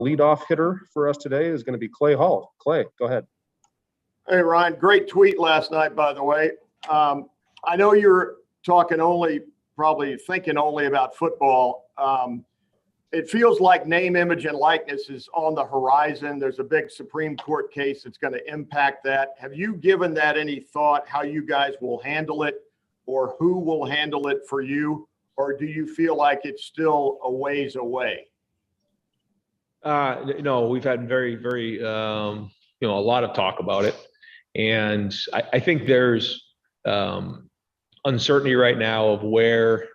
leadoff hitter for us today is going to be Clay Hall. Clay, go ahead. Hey, Ryan, great tweet last night, by the way. I know you're probably thinking only about football. It feels like name, image, and likeness is on the horizon. There's a big Supreme Court case that's going to impact that. Have you given that any thought, how you guys will handle it or who will handle it for you? Or do you feel like it's still a ways away? No, we've had very, a lot of talk about it. And I think there's uncertainty right now of where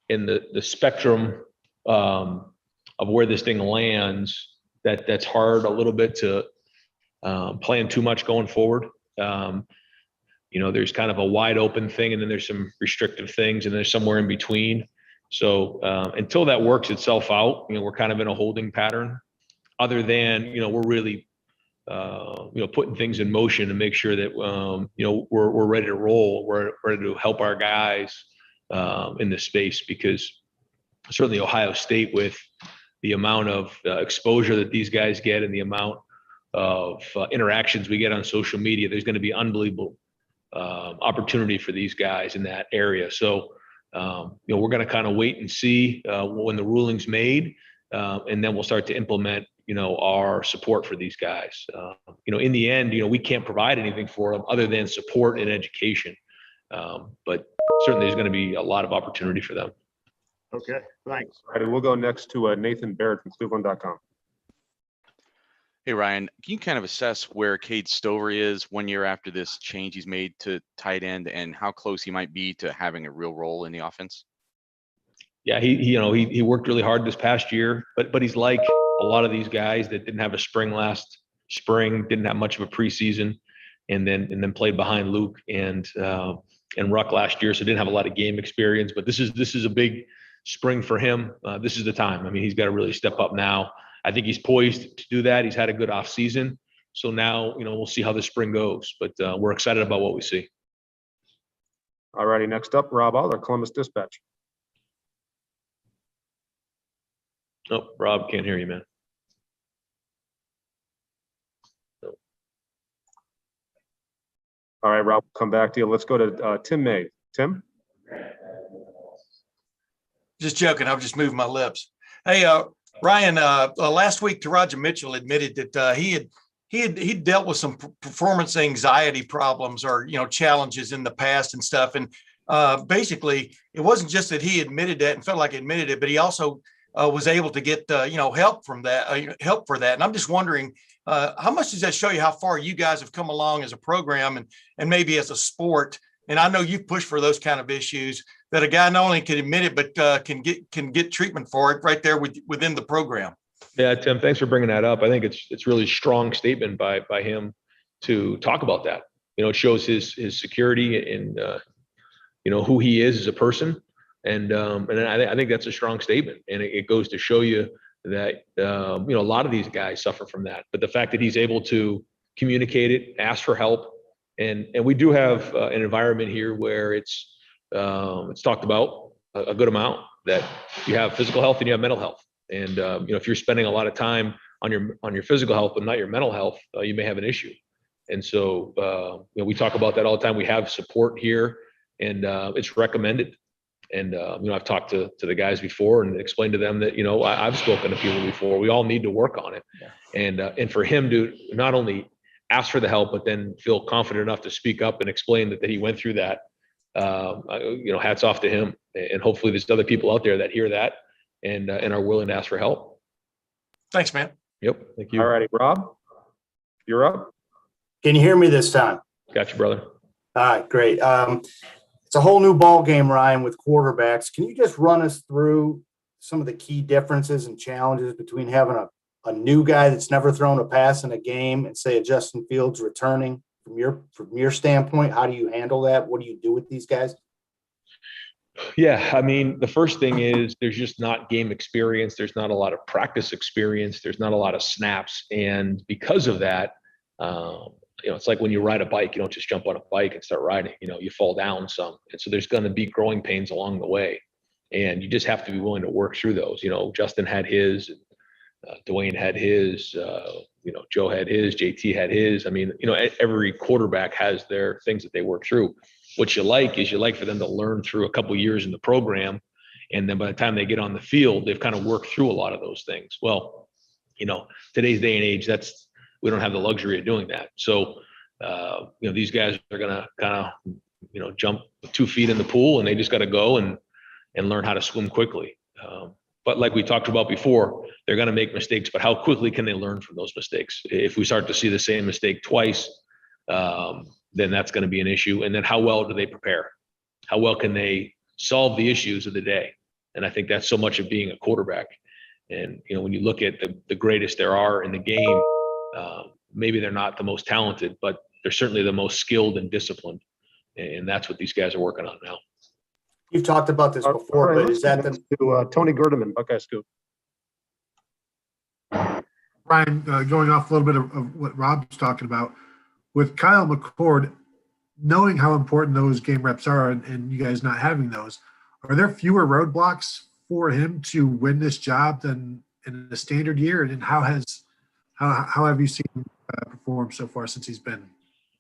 in the spectrum of where this thing lands, that's hard a little bit to plan too much going forward. There's kind of a wide open thing, and then there's some restrictive things, and there's somewhere in between. So until that works itself out, we're kind of in a holding pattern, other than, we're really, putting things in motion to make sure that, we're ready to roll. We're ready to help our guys in this space, because certainly Ohio State, with the amount of exposure that these guys get and the amount of interactions we get on social media, there's going to be unbelievable opportunity for these guys in that area. So, we're going to kind of wait and see when the ruling's made, and then we'll start to implement, our support for these guys. In the end, we can't provide anything for them other than support and education. But certainly there's going to be a lot of opportunity for them. Okay, thanks. All right, we'll go next to Nathan Barrett from Cleveland.com. Hey, Ryan, can you kind of assess where Cade Stover is 1 year after this change he's made to tight end, and how close he might be to having a real role in the offense? Yeah, he worked really hard this past year, but he's like a lot of these guys that didn't have a spring last spring, didn't have much of a preseason, and then played behind Luke and Ruck last year, so didn't have a lot of game experience. But this is a big spring for him. This is the time. I mean, he's got to really step up now. I think he's poised to do that. He's had a good off season, so now we'll see how the spring goes. But we're excited about what we see. All righty, next up, Rob Aller, Columbus Dispatch. Oh, Rob, can't hear you, man. No. All right, Rob, we'll come back to you. Let's go to Tim May. Tim? Just joking. I was just moving my lips. Hey, Ryan, last week, Taraja Mitchell admitted that he dealt with some performance anxiety problems or, challenges in the past and stuff. And basically, it wasn't just that he admitted that and felt like he admitted it, but he also was able to get, help from that, help for that. And I'm just wondering, how much does that show you how far you guys have come along as a program and maybe as a sport? And I know you've pushed for those kind of issues, that a guy not only can admit it, but can get treatment for it right there within the program. Yeah, Tim, thanks for bringing that up. I think it's really strong statement by him to talk about that. It shows his security and who he is as a person. And I think that's a strong statement, and it goes to show you that a lot of these guys suffer from that. But the fact that he's able to communicate it, ask for help, and we do have an environment here where it's talked about a good amount, that you have physical health and you have mental health. And if you're spending a lot of time on your physical health but not your mental health, you may have an issue. And so we talk about that all the time. We have support here, and it's recommended. And, I've talked to the guys before and explained to them that, I've spoken to people before. We all need to work on it. Yeah. And for him to not only ask for the help, but then feel confident enough to speak up and explain that he went through that, hats off to him. And hopefully there's other people out there that hear that and are willing to ask for help. Thanks, man. Yep. Thank you. All righty, Rob, you're up. Can you hear me this time? Got you, brother. All right, great. It's a whole new ball game, Ryan, with quarterbacks. Can you just run us through some of the key differences and challenges between having a new guy that's never thrown a pass in a game and, say, a Justin Fields returning? From your standpoint, how do you handle that? What do you do with these guys? Yeah, I mean, the first thing is there's just not game experience. There's not a lot of practice experience. There's not a lot of snaps. And because of that, it's like when you ride a bike, you don't just jump on a bike and start riding, you fall down some. And so there's going to be growing pains along the way. And you just have to be willing to work through those. Justin had his, Dwayne had his, Joe had his, JT had his. I mean, every quarterback has their things that they work through. What you like is for them to learn through a couple of years in the program. And then by the time they get on the field, they've kind of worked through a lot of those things. Well, today's day and age, we don't have the luxury of doing that. So, these guys are going to kind of, jump with 2 feet in the pool, and they just got to go and learn how to swim quickly. But like we talked about before, they're going to make mistakes, but how quickly can they learn from those mistakes? If we start to see the same mistake twice, then that's going to be an issue. And then how well do they prepare? How well can they solve the issues of the day? And I think that's so much of being a quarterback. And, when you look at the greatest there are in the game, maybe they're not the most talented, but they're certainly the most skilled and disciplined. And that's what these guys are working on now. You've talked about this before, but is that to Tony Gerdeman, Buckeye Scoop? Ryan, going off a little bit of what Rob's talking about, with Kyle McCord, knowing how important those game reps are and you guys not having those, are there fewer roadblocks for him to win this job than in a standard year? And how have you seen him perform so far since he's been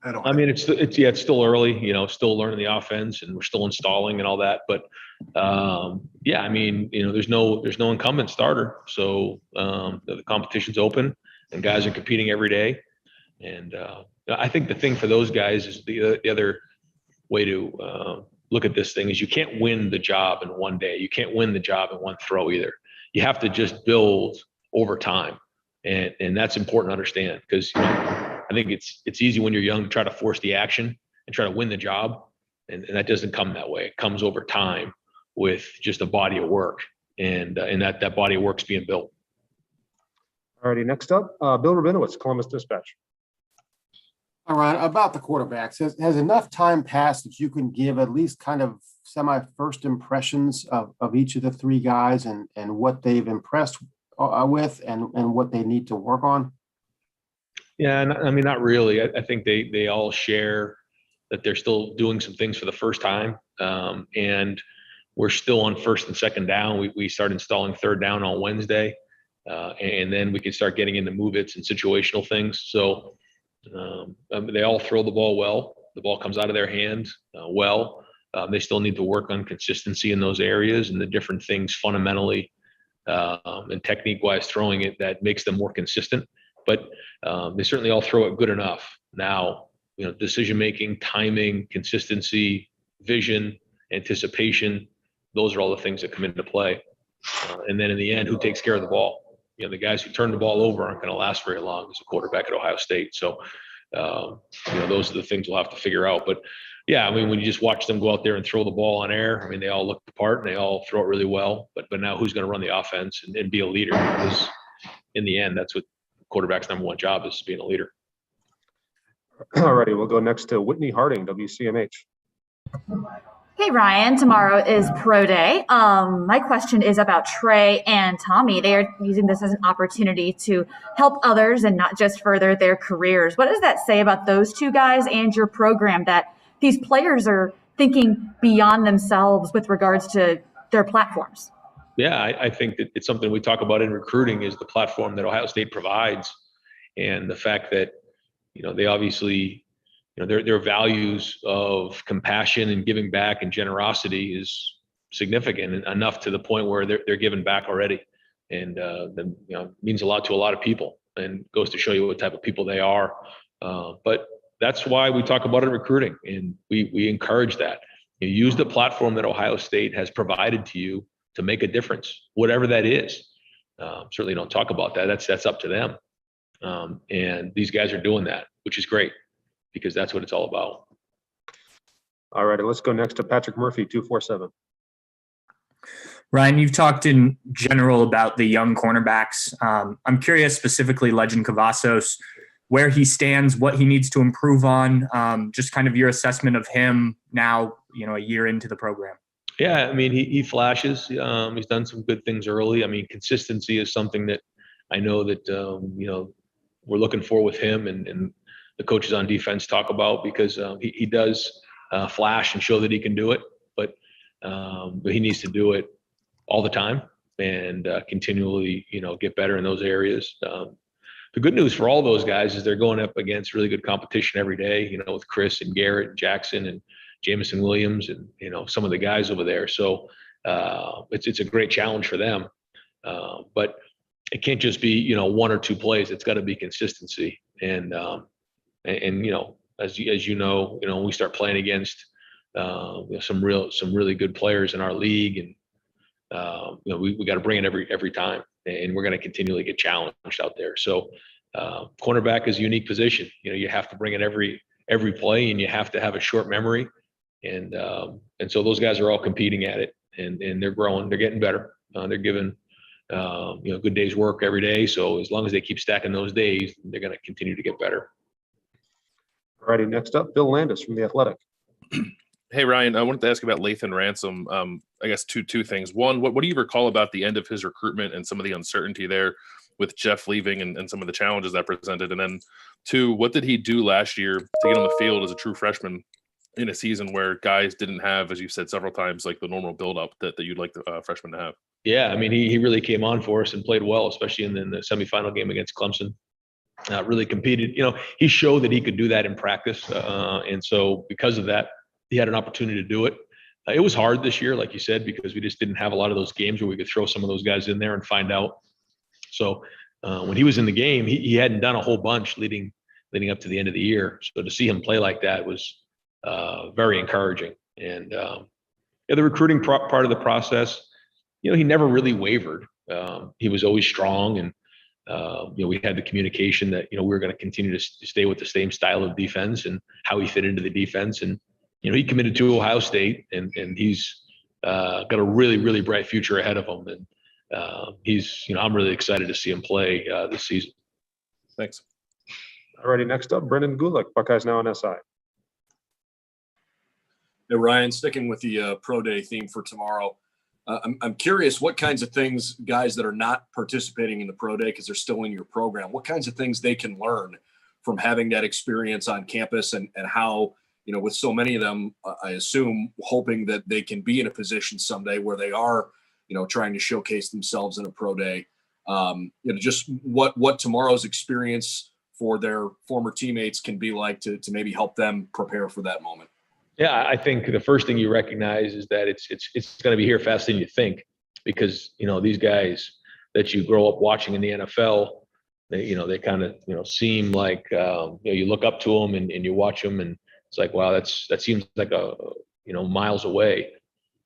at Ohio? I mean, it's still early, still learning the offense, and we're still installing and all that. But I mean, there's no incumbent starter, so the competition's open, and guys are competing every day. And I think the thing for those guys is the other way to look at this thing is you can't win the job in one day. You can't win the job in one throw either. You have to just build over time, and that's important to understand, because I think it's easy when you're young to try to force the action and try to win the job, and that doesn't come that way. It comes over time with just a body of work, and that body of work's being built. All righty, next up, Bill Rabinowitz, Columbus Dispatch. All right, about the quarterbacks, has enough time passed that you can give at least kind of first impressions of each of the 3 guys and what they've impressed with and what they need to work on? Yeah, and I mean, not really. I think they all share that they're still doing some things for the first time, and we're still on first and second down. We start installing third down on Wednesday, and then we can start getting into move-its and situational things. So they all throw the ball well. The ball comes out of their hands well. They still need to work on consistency in those areas and the different things fundamentally and technique-wise throwing it that makes them more consistent. But they certainly all throw it good enough. Now, decision-making, timing, consistency, vision, anticipation, those are all the things that come into play. And then in the end, who takes care of the ball? The guys who turn the ball over aren't going to last very long as a quarterback at Ohio State. So, those are the things we'll have to figure out. But yeah, I mean, when you just watch them go out there and throw the ball on air, I mean, they all look the part and they all throw it really well. But now who's going to run the offense and be a leader? Because in the end, that's what quarterback's number one job is, being a leader. All righty, we'll go next to Whitney Harding, WCMH. Hey, Ryan, tomorrow is pro day. My question is about Trey and Tommy. They are using this as an opportunity to help others and not just further their careers. What does that say about those 2 guys and your program, that these players are thinking beyond themselves with regards to their platforms? Yeah, I think that it's something we talk about in recruiting, is the platform that Ohio State provides, and the fact that, they obviously, their values of compassion and giving back and generosity is significant and enough to the point where they're giving back already. And means a lot to a lot of people and goes to show you what type of people they are. But that's why we talk about it in recruiting, and we encourage that. You use the platform that Ohio State has provided to you to make a difference, whatever that is. Certainly don't talk about that. That's up to them. And these guys are doing that, which is great, because that's what it's all about. All righty, let's go next to Patrick Murphy, 247. Ryan, you've talked in general about the young cornerbacks. I'm curious, specifically Legend Cavazos, where he stands, what he needs to improve on, just kind of your assessment of him now, a year into the program. Yeah, I mean, he flashes. He's done some good things early. I mean, consistency is something that I know that, we're looking for with him, and the coaches on defense talk about, because he does flash and show that he can do it, but he needs to do it all the time and continually, get better in those areas. The good news for all those guys is they're going up against really good competition every day, with Chris and Garrett and Jackson and Jamison Williams and, some of the guys over there. So it's a great challenge for them. But it can't just be, one or two plays. It's got to be consistency. And as you know, when we start playing against some really good players in our league, and we got to bring it every time, and we're going to continually get challenged out there. So cornerback is a unique position. You have to bring it every play, and you have to have a short memory, and so those guys are all competing at it, and they're growing, they're getting better, they're given good days work every day. So as long as they keep stacking those days, they're going to continue to get better. All righty, next up, Bill Landis from The Athletic. Hey, Ryan, I wanted to ask about Lathan Ransom. I guess two things. One, what do you recall about the end of his recruitment and some of the uncertainty there with Jeff leaving and some of the challenges that presented? And then two, what did he do last year to get on the field as a true freshman in a season where guys didn't have, as you've said several times, like the normal buildup that you'd like the freshmen to have? Yeah, I mean, he really came on for us and played well, especially in the semifinal game against Clemson. Really competed. He showed that he could do that in practice. And so because of that, he had an opportunity to do it. It was hard this year, like you said, because we just didn't have a lot of those games where we could throw some of those guys in there and find out. So when he was in the game, he hadn't done a whole bunch leading up to the end of the year. So to see him play like that was very encouraging. And the recruiting part of the process, he never really wavered. He was always strong, and we had the communication that we were going to continue to stay with the same style of defense and how he fit into the defense. And he committed to Ohio State, and he's got a really, really bright future ahead of him. And I'm really excited to see him play this season. Thanks. All righty, next up, Brendan Gulick, Buckeyes Now on SI. Hey, Ryan, sticking with the pro day theme for tomorrow. I'm curious what kinds of things guys that are not participating in the pro day because they're still in your program, what kinds of things they can learn from having that experience on campus, and how, with so many of them, I assume, hoping that they can be in a position someday where they are, trying to showcase themselves in a pro day. Just what tomorrow's experience for their former teammates can be like to maybe help them prepare for that moment. Yeah, I think the first thing you recognize is that it's going to be here faster than you think, because these guys that you grow up watching in the NFL, they kind of seem like you look up to them and you watch them, and it's like, wow, that seems like miles away.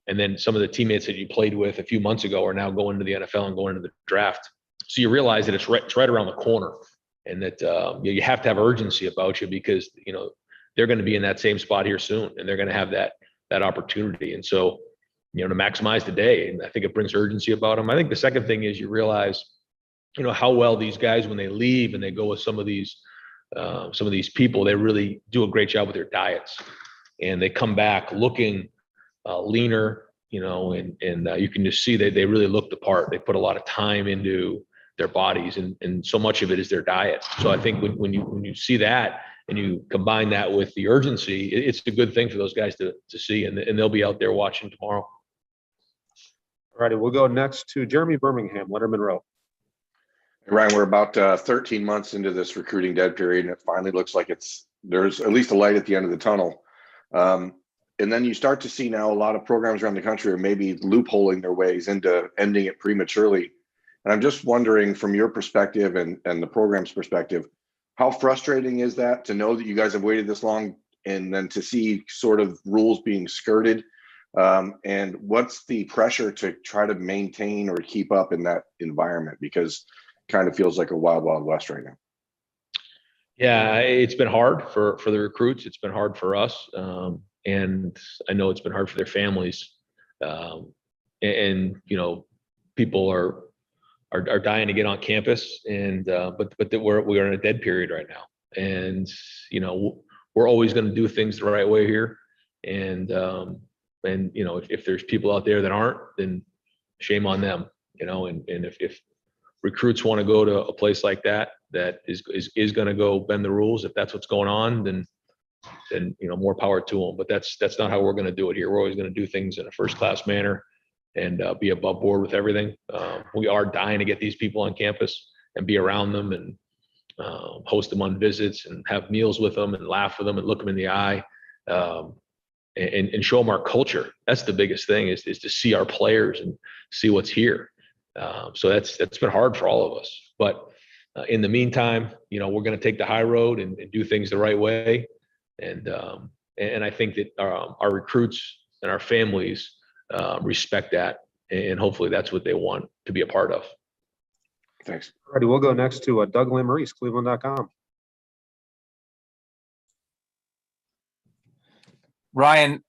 And then some of the teammates that you played with a few months ago are now going to the NFL and going to the draft. So you realize that it's right around the corner, and that you have to have urgency about you, because they're going to be in that same spot here soon, and they're going to have that opportunity. And so, to maximize the day, and I think it brings urgency about them. I think the second thing is you realize, how well these guys, when they leave and they go with some of these people, they really do a great job with their diets, and they come back looking leaner, and you can just see that they really look the part. They put a lot of time into their bodies, and so much of it is their diet. So I think when you see that, and you combine that with the urgency, it's a good thing for those guys to see, and they'll be out there watching tomorrow. All righty, we'll go next to Jeremy Birmingham, Letterman Row. Ryan, we're about 13 months into this recruiting dead period, and it finally looks like there's at least a light at the end of the tunnel. And then you start to see now a lot of programs around the country are maybe loopholing their ways into ending it prematurely. And I'm just wondering, from your perspective and the program's perspective, how frustrating is that to know that you guys have waited this long, and then to see sort of rules being skirted? And what's the pressure to try to maintain or keep up in that environment? Because it kind of feels like a wild, wild west right now. Yeah, it's been hard for the recruits. It's been hard for us. And I know it's been hard for their families. And people are dying to get on campus, and but we're in a dead period right now, and we're always going to do things the right way here, and if there's people out there that aren't, then shame on them, and if recruits want to go to a place like that is going to go bend the rules, if that's what's going on, then more power to them. But that's not how we're going to do it here. We're always going to do things in a first class manner, and be above board with everything. We are dying to get these people on campus and be around them and host them on visits and have meals with them and laugh with them and look them in the eye, and show them our culture. That's the biggest thing is to see our players and see what's here. So that's been hard for all of us. But in the meantime, we're going to take the high road and do things the right way. And I think that our recruits and our families respect that. And hopefully that's what they want to be a part of. Thanks. All righty, we'll go next to Doug Lamarice, Cleveland.com. Ryan,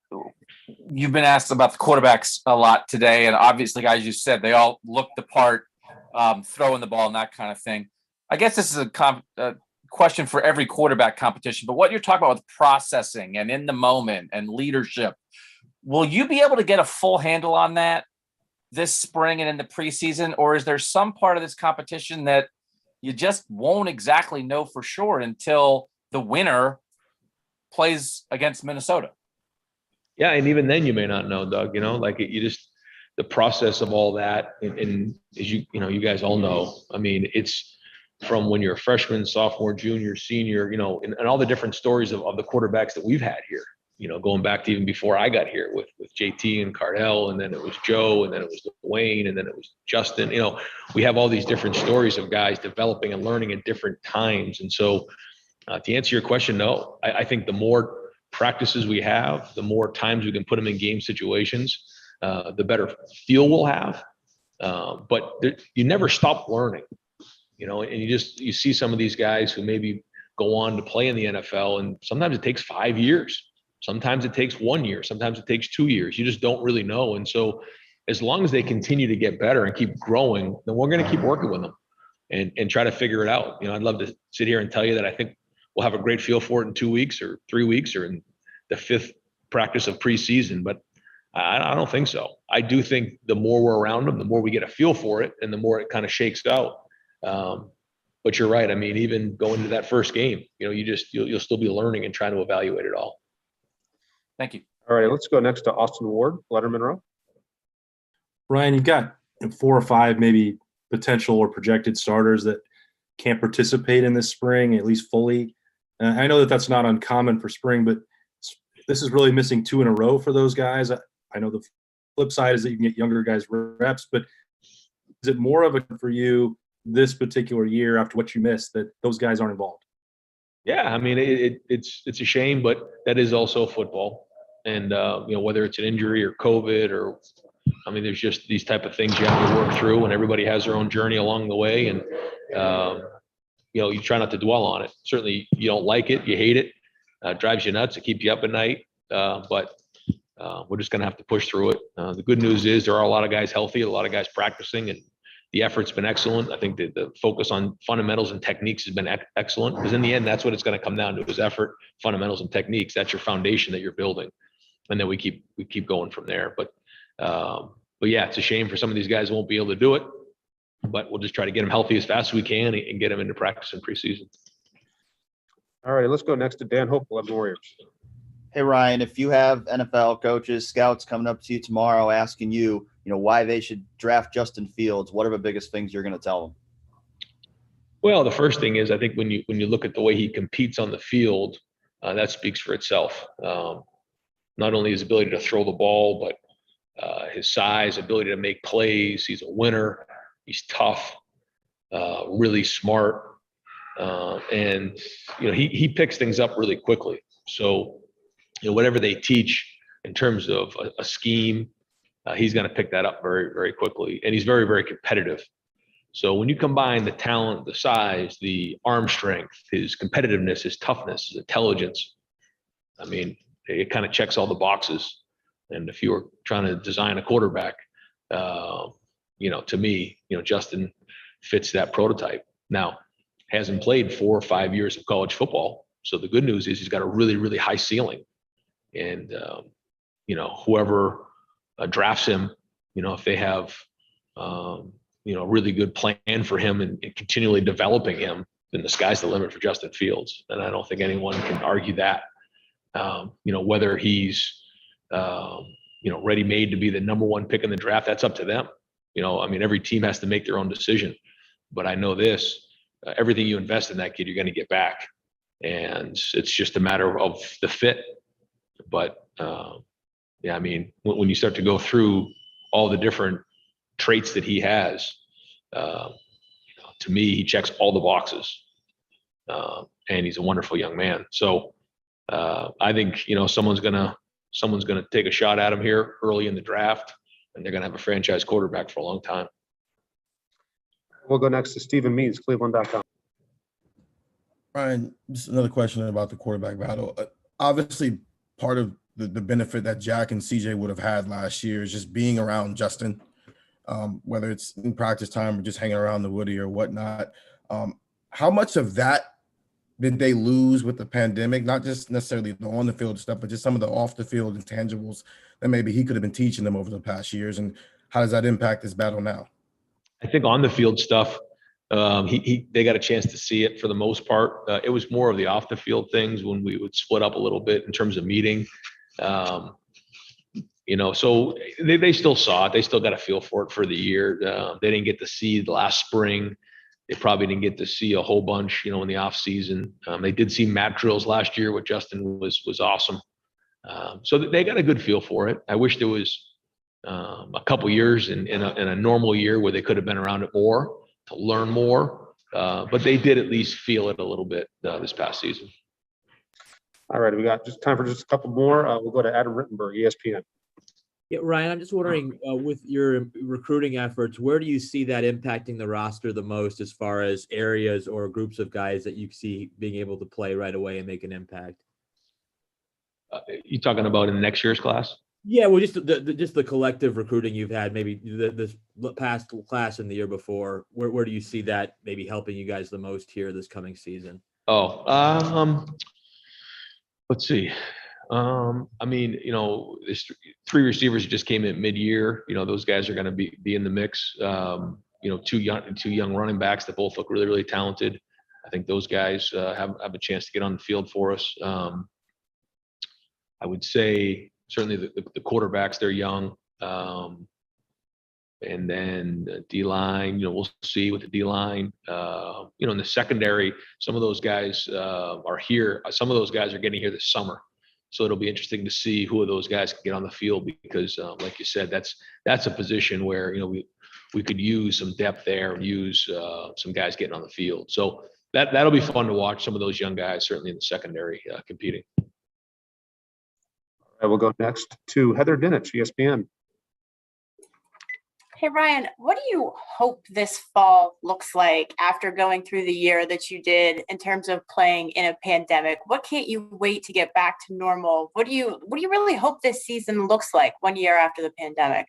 you've been asked about the quarterbacks a lot today, and obviously, guys, you said they all look the part, throwing the ball and that kind of thing. I guess this is a question for every quarterback competition, but what you're talking about with processing and in the moment and leadership, will you be able to get a full handle on that this spring and in the preseason, or is there some part of this competition that you just won't exactly know for sure until the winner plays against Minnesota? Yeah, and even then you may not know, Doug. The process of all that, and as you guys all know, I mean, it's from when you're a freshman, sophomore, junior, senior, and all the different stories of the quarterbacks that we've had here. Going back to even before I got here with JT and Cardell, and then it was Joe, and then it was Wayne, and then it was Justin. We have all these different stories of guys developing and learning at different times. And so to answer your question, no, I think the more practices we have, the more times we can put them in game situations, the better feel we'll have. But you never stop learning, and you see some of these guys who maybe go on to play in the NFL, and sometimes it takes 5 years. Sometimes it takes 1 year. Sometimes it takes 2 years. You just don't really know. And so as long as they continue to get better and keep growing, then we're going to keep working with them and try to figure it out. I'd love to sit here and tell you that I think we'll have a great feel for it in 2 weeks or 3 weeks or in the 5th practice of preseason, but I don't think so. I do think the more we're around them, the more we get a feel for it and the more it kind of shakes out. But you're right. I mean, even going to that first game, you'll still be learning and trying to evaluate it all. Thank you. All right, let's go next to Austin Ward, Letterman Row. Ryan, you've got 4 or 5 maybe potential or projected starters that can't participate in this spring, at least fully. I know that that's not uncommon for spring, but this is really missing 2 in a row for those guys. I know the flip side is that you can get younger guys reps, but is it more of a for you this particular year after what you missed that those guys aren't involved? Yeah, I mean, it's a shame, but that is also football. And, whether it's an injury or COVID or, there's just these type of things you have to work through, and everybody has their own journey along the way. And, you try not to dwell on it. Certainly you don't like it. You hate it. Drives you nuts. It keeps you up at night. But we're just going to have to push through it. The good news is there are a lot of guys healthy, a lot of guys practicing, and the effort's been excellent. I think that the focus on fundamentals and techniques has been excellent, because in the end, that's what it's going to come down to is effort, fundamentals, and techniques. That's your foundation that you're building. And then we keep going from there. But yeah, it's a shame for some of these guys who won't be able to do it, but we'll just try to get them healthy as fast as we can and get them into practice in preseason. All right, let's go next to Dan Hope, 11 Warriors. Hey, Ryan, if you have NFL coaches, scouts coming up to you tomorrow asking you, why they should draft Justin Fields, what are the biggest things you're going to tell them? Well, the first thing is, I think when you look at the way he competes on the field, that speaks for itself. Not only his ability to throw the ball, but his size, ability to make plays. He's a winner. He's tough, really smart. And, he picks things up really quickly. So, whatever they teach in terms of a scheme, he's going to pick that up very, very quickly. And he's very, very competitive. So when you combine the talent, the size, the arm strength, his competitiveness, his toughness, his intelligence, it kind of checks all the boxes. And if you were trying to design a quarterback, to me, Justin fits that prototype. Now, hasn't played 4 or 5 years of college football. So the good news is he's got a really, really high ceiling. And, whoever drafts him, if they have, a really good plan for him and continually developing him, then the sky's the limit for Justin Fields. And I don't think anyone can argue that. Whether he's, ready-made to be the number one pick in the draft, that's up to them. I mean, every team has to make their own decision. But I know this, everything you invest in that kid, you're going to get back. And it's just a matter of the fit. But yeah, I mean, when you start to go through all the different traits that he has, to me, he checks all the boxes. And he's a wonderful young man. So I think, someone's gonna take a shot at him here early in the draft, and they're gonna have a franchise quarterback for a long time. We'll go next to Stephen Means, Cleveland.com. Ryan, just another question about the quarterback battle. Obviously, part of the benefit that Jack and CJ would have had last year is just being around Justin, whether it's in practice time or just hanging around the Woody or whatnot. How much of that did they lose with the pandemic? Not just necessarily the on the field stuff, but just some of the off the field intangibles that maybe he could have been teaching them over the past years. And how does that impact this battle now? I think on the field stuff, they got a chance to see it for the most part. It was more of the off the field things when we would split up a little bit in terms of meeting. So they still saw it. They still got a feel for it for the year. They didn't get to see the last spring. They probably didn't get to see a whole bunch, in the off season. They did see mat drills last year with Justin was awesome. So they got a good feel for it. I wish there was a couple years in a normal year where they could have been around it more to learn more. But they did at least feel it a little bit this past season. All right, we got just time for just a couple more. We'll go to Adam Rittenberg, ESPN. Yeah, Ryan, I'm just wondering, with your recruiting efforts, where do you see that impacting the roster the most as far as areas or groups of guys that you see being able to play right away and make an impact? You talking about in next year's class? Yeah, well, just the collective recruiting you've had, maybe this past class and the year before. Where do you see that maybe helping you guys the most here this coming season? Let's see. I mean, there's three receivers who just came in mid-year. Those guys are going to be in the mix. Two young running backs that both look really, really talented. I think those guys have a chance to get on the field for us. I would say certainly the quarterbacks, they're young. And then the D-line, we'll see with the D-line. In the secondary, some of those guys are here. Some of those guys are getting here this summer. So it'll be interesting to see who of those guys can get on the field because, like you said, that's a position where we could use some depth there and use some guys getting on the field. So that'll be fun to watch some of those young guys certainly in the secondary competing. All right, we'll go next to Heather Dinich, ESPN. Hey, Ryan, what do you hope this fall looks like after going through the year that you did in terms of playing in a pandemic? What can't you wait to get back to normal? What do you really hope this season looks like 1 year after the pandemic?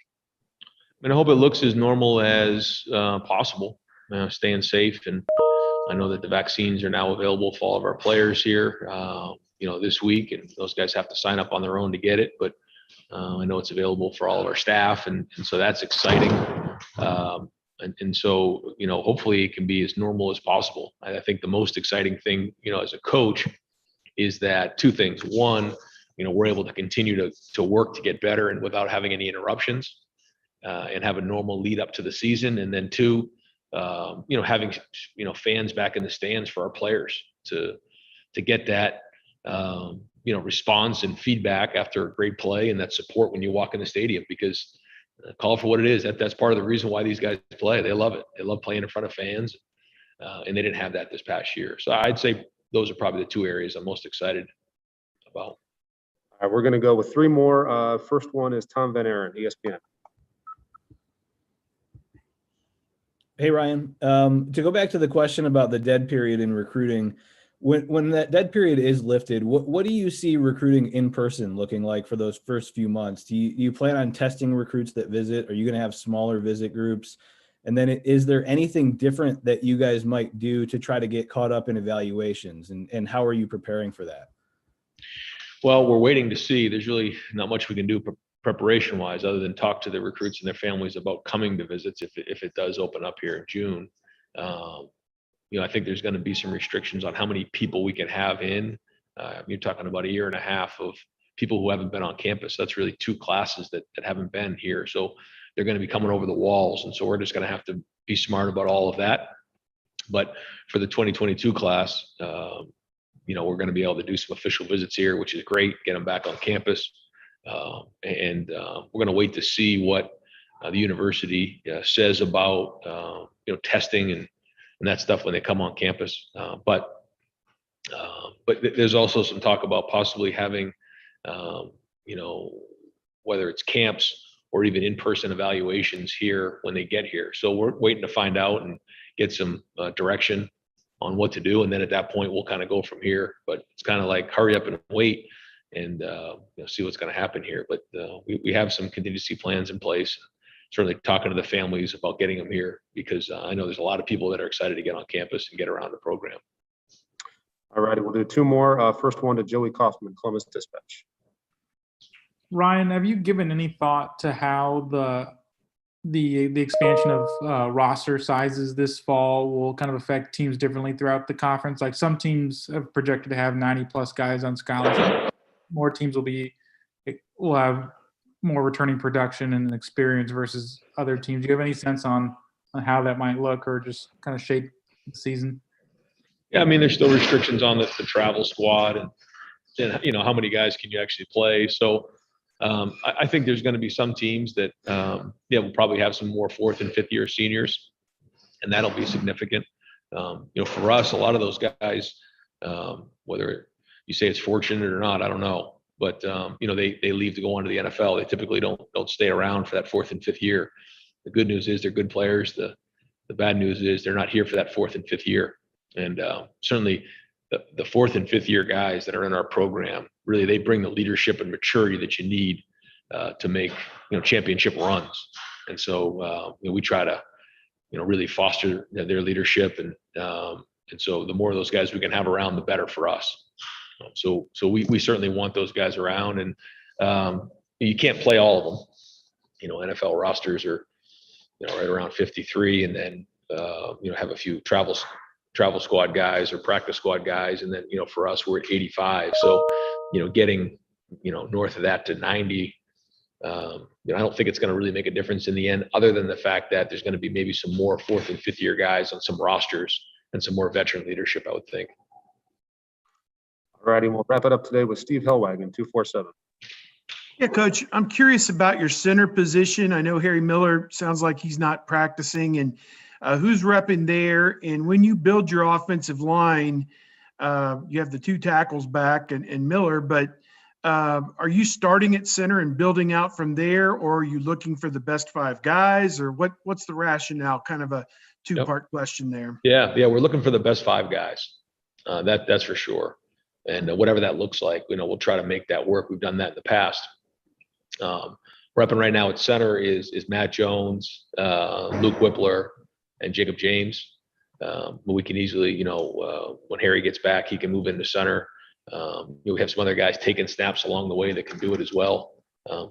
I hope it looks as normal as possible, staying safe. And I know that the vaccines are now available for all of our players here, this week, and those guys have to sign up on their own to get it. But I know it's available for all of our staff, and so that's exciting. And so, hopefully it can be as normal as possible. I think the most exciting thing, as a coach is that two things. One, we're able to continue to work to get better and without having any interruptions and have a normal lead up to the season. And then two, having, fans back in the stands for our players to get that, response and feedback after a great play and that support when you walk in the stadium, because call it for what it is. That's part of the reason why these guys play. They love it. They love playing in front of fans, and they didn't have that this past year. So I'd say those are probably the two areas I'm most excited about. All right, we're going to go with three more. First one is Tom Van Aaron, ESPN. Hey, Ryan, to go back to the question about the dead period in recruiting, when that dead period is lifted, what do you see recruiting in person looking like for those first few months? Do you plan on testing recruits that visit? Are you going to have smaller visit groups? And then is there anything different that you guys might do to try to get caught up in evaluations? And how are you preparing for that? Well, we're waiting to see. There's really not much we can do preparation wise other than talk to the recruits and their families about coming to visits if it does open up here in June. I think there's going to be some restrictions on how many people we can have in. You're talking about a year and a half of people who haven't been on campus. That's really 2 classes that haven't been here. So they're going to be coming over the walls. And so we're just going to have to be smart about all of that. But for the 2022 class, you know, we're going to be able to do some official visits here, which is great, get them back on campus. We're going to wait to see what the university says about, you know, testing and that stuff when they come on campus. But there's also some talk about possibly having, you know, whether it's camps or even in-person evaluations here when they get here. So we're waiting to find out and get some direction on what to do. And then at that point, we'll kind of go from here. But it's kind of like hurry up and wait and you know, see what's going to happen here. But we have some contingency plans in place. Certainly talking to the families about getting them here because I know there's a lot of people that are excited to get on campus and get around the program. All righty, we'll do 2 more. First one to Joey Kaufman, Columbus Dispatch. Ryan, have you given any thought to how the expansion of roster sizes this fall will kind of affect teams differently throughout the conference? Like some teams have projected to have 90+ guys on scholarship. More teams will have more returning production and experience versus other teams. Do you have any sense on how that might look or just kind of shape the season? Yeah, I mean, there's still restrictions on the travel squad and you know, how many guys can you actually play? So I think there's going to be some teams that, yeah, will probably have some more 4th and 5th year seniors, and that'll be significant. You know, for us, a lot of those guys, whether you say it's fortunate or not, I don't know. But, you know, they leave to go on to the NFL. They typically don't stay around for that 4th and 5th year. The good news is they're good players. The bad news is they're not here for that 4th and 5th year. And certainly the 4th and 5th year guys that are in our program, really, they bring the leadership and maturity that you need to make, you know, championship runs. And so you know, we try to, you know, really foster their leadership. And so the more of those guys we can have around, the better for us. So we certainly want those guys around, and you can't play all of them. You know, NFL rosters are, you know, right around 53, and then you know, have a few travel squad guys or practice squad guys, and then, you know, for us, we're at 85. So, you know, getting, you know, north of that to 90, you know, I don't think it's going to really make a difference in the end, other than the fact that there's going to be maybe some more 4th and 5th year guys on some rosters and some more veteran leadership, I would think. All righty, we'll wrap it up today with Steve Hellwagon, 247. Yeah, Coach, I'm curious about your center position. I know Harry Miller sounds like he's not practicing, and who's repping there? And when you build your offensive line, you have the 2 tackles back and Miller, but are you starting at center and building out from there, or are you looking for the best 5 guys, or what's the rationale? Kind of a 2-part question there. Yeah, we're looking for the best 5 guys. That's for sure. And whatever that looks like, you know, we'll try to make that work. We've done that in the past. Repping right now at center is Matt Jones, Luke Whippler, and Jacob James. But we can easily, you know, when Harry gets back, he can move into center. You know, we have some other guys taking snaps along the way that can do it as well.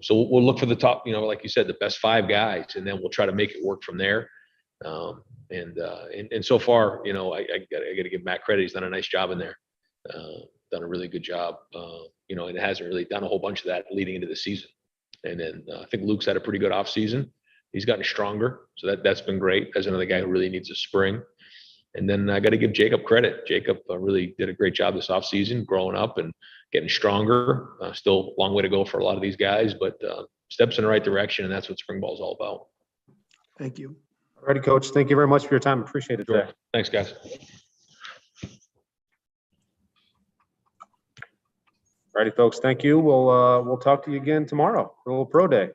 So we'll look for the top, you know, like you said, the best 5 guys, and then we'll try to make it work from there. And so far, you know, I got to give Matt credit. He's done a nice job in there. Done a really good job, you know, and it hasn't really done a whole bunch of that leading into the season. And then I think Luke's had a pretty good off season. He's gotten stronger, so that's been great. As another guy who really needs a spring. And then I got to give Jacob credit. Jacob really did a great job this off season, growing up and getting stronger. Still a long way to go for a lot of these guys, but steps in the right direction, and that's what spring ball is all about. Thank you. All righty, Coach. Thank you very much for your time. Appreciate it today. Sure. Thanks, guys. All righty, folks. Thank you. We'll talk to you again tomorrow for a little pro day.